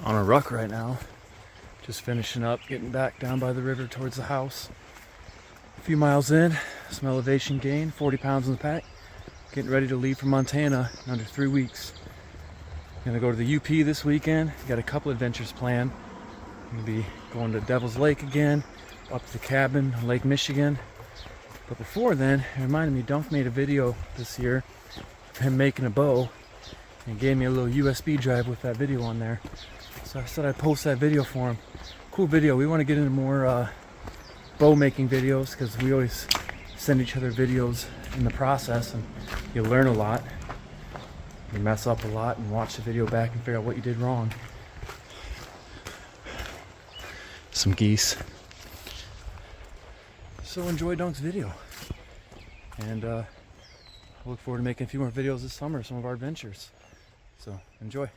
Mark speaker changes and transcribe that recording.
Speaker 1: on a ruck right now. Just finishing up, getting back down by the river towards the house. A few miles in, some elevation gain, 40 pounds in the pack. Getting ready to leave for Montana in under 3 weeks. Gonna go to the UP this weekend. Got a couple adventures planned. Gonna be going to Devil's Lake again, up to the cabin on Lake Michigan. But before then, it reminded me, Dunk made a video this year of him making a bow and gave me a little USB drive with that video on there. So I said I'd post that video for him. Cool video. We want to get into more bow making videos because we always send each other videos in the process and you learn a lot. You mess up a lot and watch the video back and figure out what you did wrong. Some geese. So enjoy Dunk's video. And I look forward to making a few more videos this summer, some of our adventures. So enjoy.